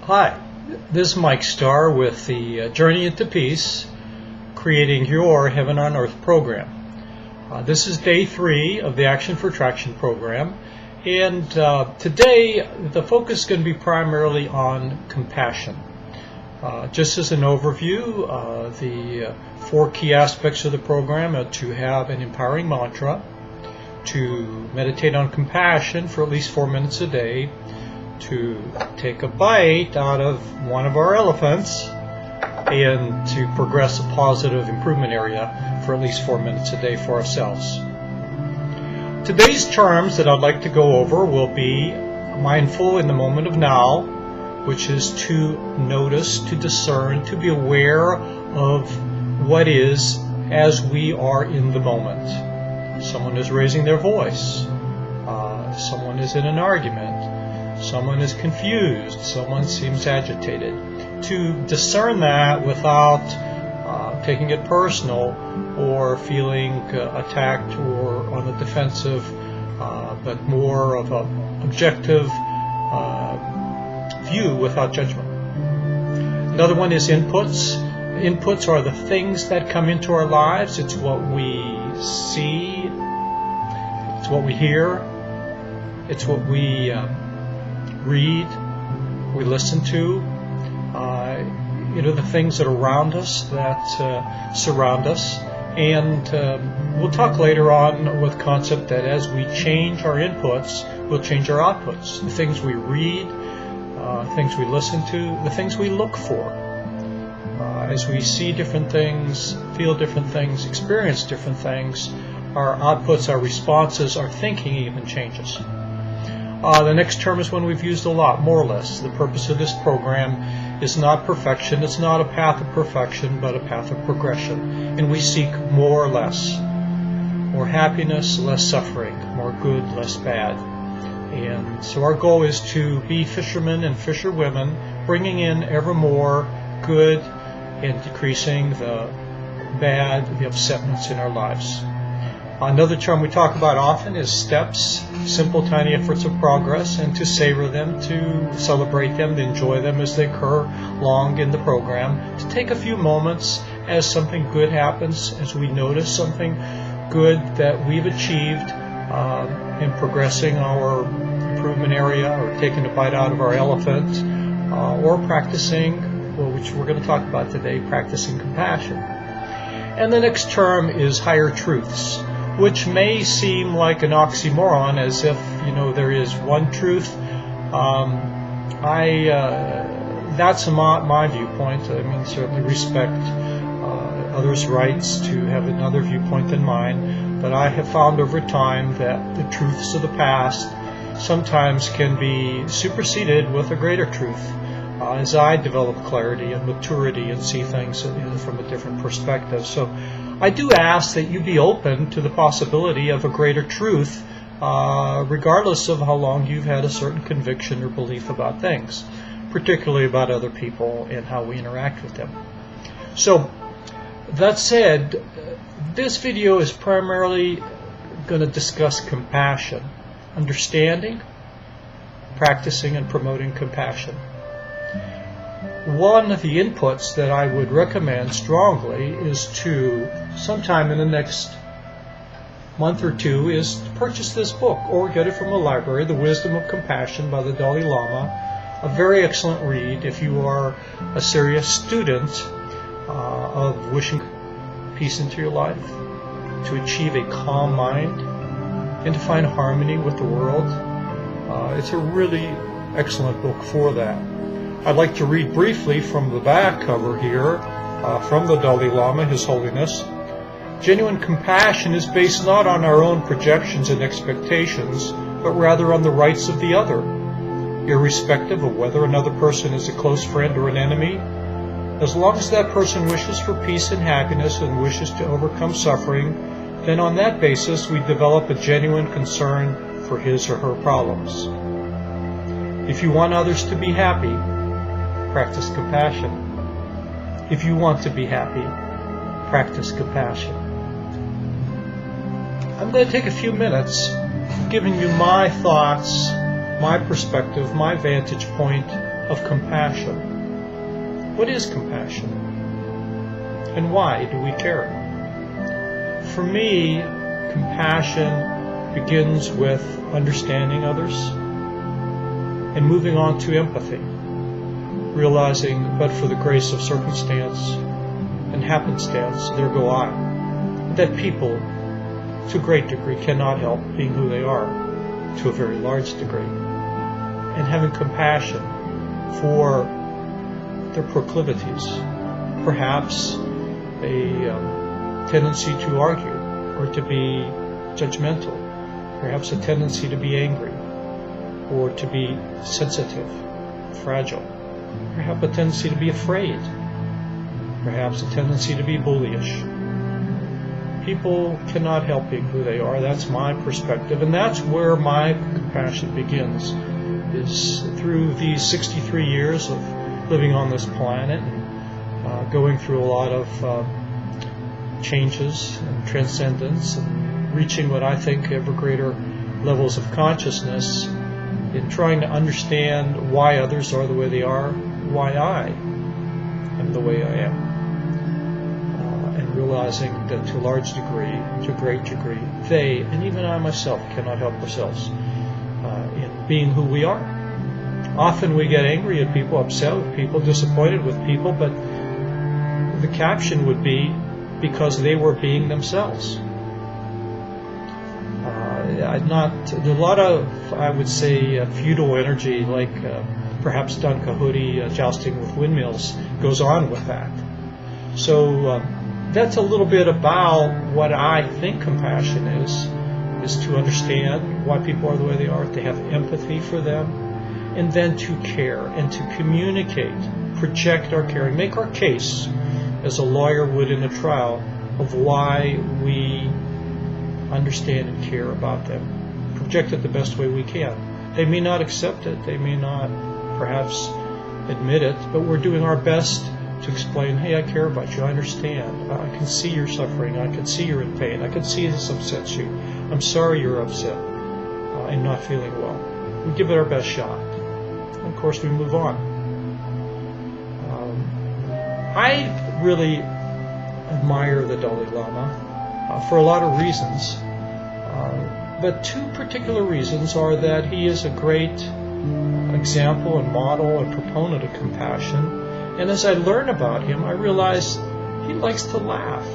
Hi, this is Mike Starr with the Journey into Peace, creating your Heaven on Earth program. This is day 3 of the Action for Traction program, and today the focus is going to be primarily on compassion. Just as an overview, the 4 key aspects of the program are to have an empowering mantra, to meditate on compassion for at least 4 minutes a day, to take a bite out of one of our elephants, and to progress a positive improvement area for at least 4 minutes a day for ourselves. Today's terms that I'd like to go over will be mindful in the moment of now, which is to notice, to discern, to be aware of what is as we are in the moment. Someone is raising their voice. Someone is in an argument. Someone is confused. Someone seems agitated. To discern that without taking it personal or feeling attacked or on the defensive, but more of an objective view without judgment. Another one is inputs. Inputs are the things that come into our lives. It's what we see. It's what we hear. It's what we read, we listen to, the things that are around us, that surround us. And we'll talk later on with the concept that as we change our inputs, we'll change our outputs. The things we read, things we listen to, the things we look for. As we see different things, feel different things, experience different things, our outputs, our responses, our thinking even changes. The next term is one we've used a lot, more or less. The purpose of this program is not perfection. It's not a path of perfection, but a path of progression. And we seek more or less. More happiness, less suffering. More good, less bad. And so our goal is to be fishermen and fisherwomen, bringing in ever more good and decreasing the bad, the upsetments in our lives. Another term we talk about often is steps, simple, tiny efforts of progress, and to savor them, to celebrate them, to enjoy them as they occur along in the program, to take a few moments as something good happens, as we notice something good that we've achieved in progressing our improvement area, or taking a bite out of our elephant, or practicing, which we're going to talk about today, practicing compassion. And the next term is higher truths, which may seem like an oxymoron, as if there is one truth. That's my viewpoint. I mean, certainly respect others' rights to have another viewpoint than mine, but I have found over time that the truths of the past sometimes can be superseded with a greater truth. As I develop clarity and maturity and see things from a different perspective. So I do ask that you be open to the possibility of a greater truth, regardless of how long you've had a certain conviction or belief about things, particularly about other people and how we interact with them. So that said, this video is primarily going to discuss compassion, understanding, practicing, and promoting compassion. One of the inputs that I would recommend strongly is to, sometime in the next month or 2, is to purchase this book or get it from a library, The Wisdom of Compassion by the Dalai Lama. A very excellent read if you are a serious student of wishing peace into your life, to achieve a calm mind, and to find harmony with the world. It's a really excellent book for that. I'd like to read briefly from the back cover here, from the Dalai Lama, His Holiness. Genuine compassion is based not on our own projections and expectations, but rather on the rights of the other, irrespective of whether another person is a close friend or an enemy. As long as that person wishes for peace and happiness and wishes to overcome suffering, then on that basis we develop a genuine concern for his or her problems. If you want others to be happy, practice compassion. If you want to be happy, practice compassion. I'm going to take a few minutes giving you my thoughts, my perspective, my vantage point of compassion. What is compassion? And why do we care? For me, compassion begins with understanding others and moving on to empathy, realizing, but for the grace of circumstance and happenstance, there go I, that people, to a great degree, cannot help being who they are, to a very large degree, and having compassion for their proclivities, perhaps a tendency to argue or to be judgmental, perhaps a tendency to be angry or to be sensitive, fragile, perhaps a tendency to be afraid, perhaps a tendency to be bullyish. People cannot help being who they are. That's my perspective, and that's where my compassion begins, is through these 63 years of living on this planet and going through a lot of changes and transcendence and reaching what I think ever greater levels of consciousness in trying to understand why others are the way they are, why I am the way I am, and realizing that to a large degree, to a great degree, they, and even I myself, cannot help ourselves in being who we are. Often we get angry at people, upset with people, disappointed with people, but the caption would be because they were being themselves. There's a lot of, I would say, feudal energy, like perhaps Don Quixote jousting with windmills, goes on with that. So that's a little bit about what I think compassion is to understand why people are the way they are, to have empathy for them, and then to care and to communicate, project our caring, make our case as a lawyer would in a trial of why we understand and care about them. Project it the best way we can. They may not accept it, they may not perhaps admit it, but we're doing our best to explain, hey, I care about you, I understand, I can see you're suffering, I can see you're in pain, I can see this upsets you, I'm sorry you're upset and not feeling well. We give it our best shot. And of course we move on. I really admire the Dalai Lama for a lot of reasons. But two particular reasons are that he is a great example and model and proponent of compassion. And as I learn about him, I realize he likes to laugh.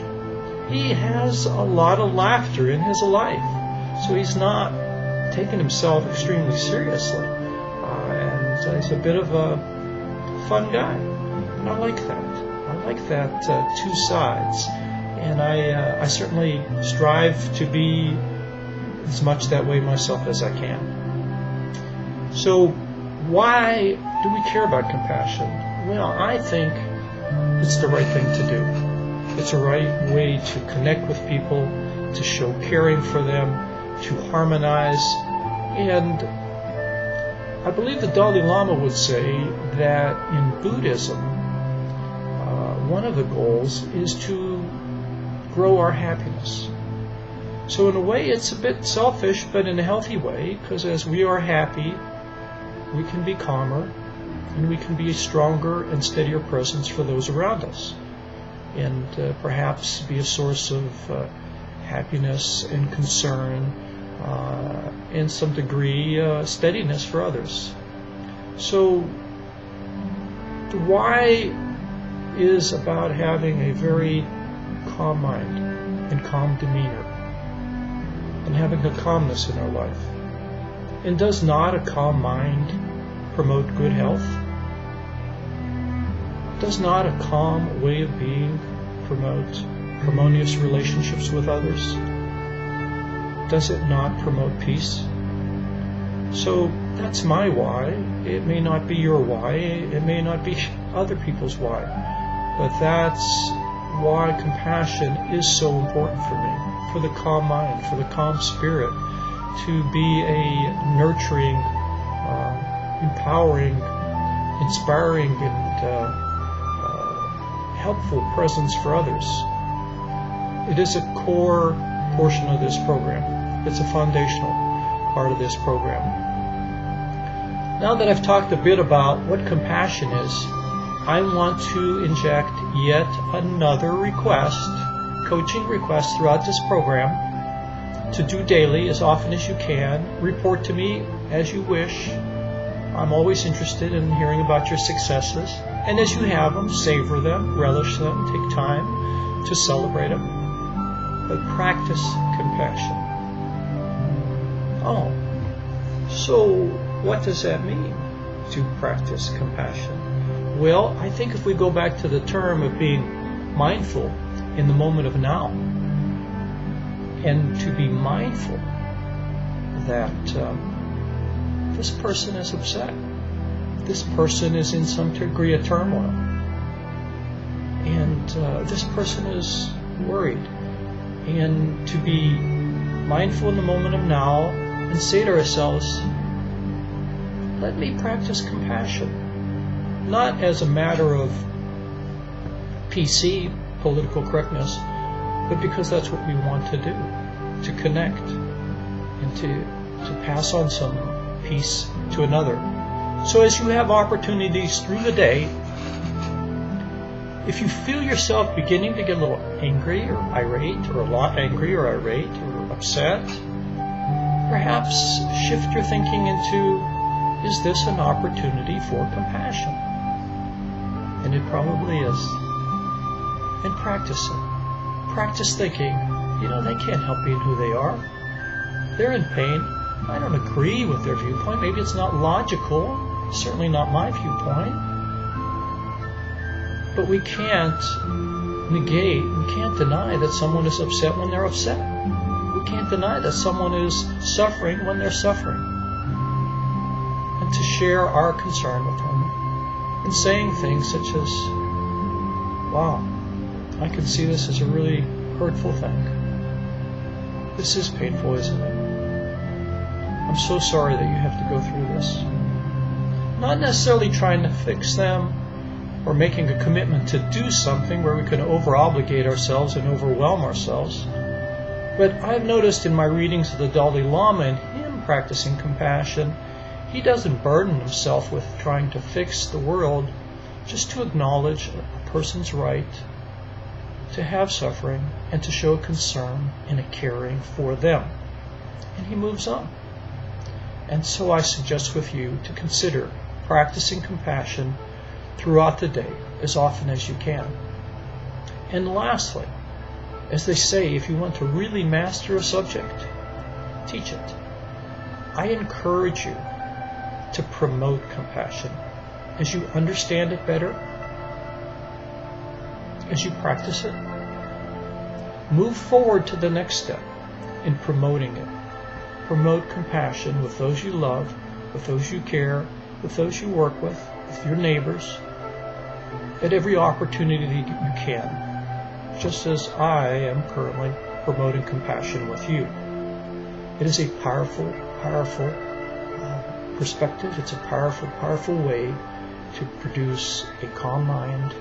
He has a lot of laughter in his life. So he's not taking himself extremely seriously. And he's a bit of a fun guy. And I like that. I like that two sides. And I certainly strive to be as much that way myself as I can. So why do we care about compassion? Well, I think it's the right thing to do. It's a right way to connect with people, to show caring for them, to harmonize. And I believe the Dalai Lama would say that in Buddhism, one of the goals is to grow our happiness. So in a way it's a bit selfish, but in a healthy way, because as we are happy, we can be calmer, and we can be a stronger and steadier presence for those around us, and perhaps be a source of happiness and concern, in some degree steadiness for others. So the why is about having a very calm mind and calm demeanor, and having a calmness in our life. And does not a calm mind promote good health? Does not a calm way of being promote harmonious relationships with others? Does it not promote peace? So that's my why. It may not be your why. It may not be other people's why. But that's why compassion is so important for me, for the calm mind, for the calm spirit, to be a nurturing, empowering, inspiring, and helpful presence for others. It is a core portion of this program. It's a foundational part of this program. Now that I've talked a bit about what compassion is, I want to inject yet another request, coaching request throughout this program, to do daily as often as you can. Report to me as you wish. I'm always interested in hearing about your successes. And as you have them, savor them, relish them, take time to celebrate them. But practice compassion. Oh, so what does that mean, to practice compassion? Well, I think if we go back to the term of being mindful in the moment of now, and to be mindful that this person is upset, this person is in some degree of turmoil, and this person is worried, and to be mindful in the moment of now and say to ourselves, let me practice compassion, not as a matter of PC, political correctness, but because that's what we want to do, to connect and to pass on some peace to another. So as you have opportunities through the day, if you feel yourself beginning to get a little angry or irate, or a lot angry or irate or upset, perhaps shift your thinking into, is this an opportunity for compassion? And it probably is. And practice it. Practice thinking, they can't help being who they are. They're in pain. I don't agree with their viewpoint. Maybe it's not logical. Certainly not my viewpoint. But we can't negate, we can't deny that someone is upset when they're upset. We can't deny that someone is suffering when they're suffering. And to share our concern with them and saying things such as, wow, I can see this as a really hurtful thing. This is painful, isn't it? I'm so sorry that you have to go through this. Not necessarily trying to fix them or making a commitment to do something where we can over-obligate ourselves and overwhelm ourselves. But I've noticed in my readings of the Dalai Lama and him practicing compassion, he doesn't burden himself with trying to fix the world, just to acknowledge a person's right to have suffering and to show concern and a caring for them. And he moves on. And so I suggest with you to consider practicing compassion throughout the day as often as you can. And lastly, as they say, if you want to really master a subject, teach it. I encourage you to promote compassion as you understand it better, as you practice it. Move forward to the next step in promoting it. Promote compassion with those you love, with those you care, with those you work with your neighbors, at every opportunity that you can, just as I am currently promoting compassion with you. It is a powerful, powerful perspective. It's a powerful, powerful way to produce a calm mind,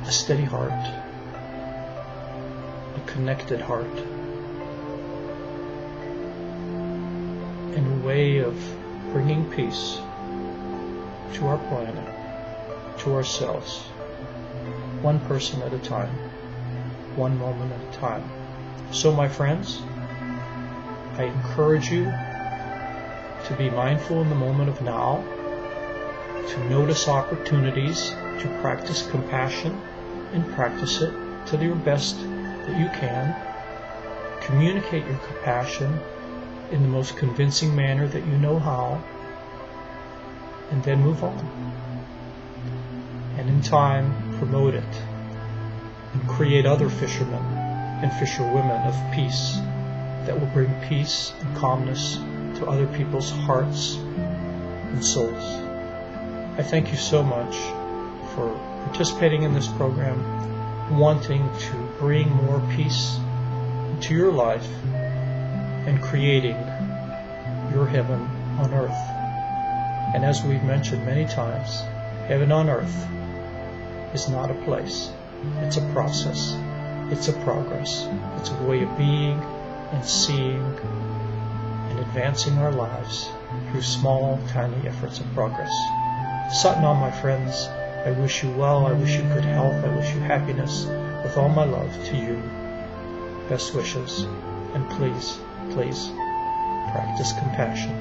a steady heart, a connected heart, and a way of bringing peace to our planet, to ourselves, one person at a time, one moment at a time. So, my friends, I encourage you to be mindful in the moment of now, to notice opportunities to practice compassion and practice it to your best that you can. Communicate your compassion in the most convincing manner that you know how, and then move on. And in time, promote it and create other fishermen and fisherwomen of peace that will bring peace and calmness to other people's hearts and souls. I thank you so much for participating in this program, wanting to bring more peace into your life and creating your heaven on earth. And as we've mentioned many times, heaven on earth is not a place. It's a process. It's a progress. It's a way of being and seeing and advancing our lives through small, tiny efforts of progress. Satnam, my friends, I wish you well, I wish you good health, I wish you happiness, with all my love to you. Best wishes, and please, please, practice compassion.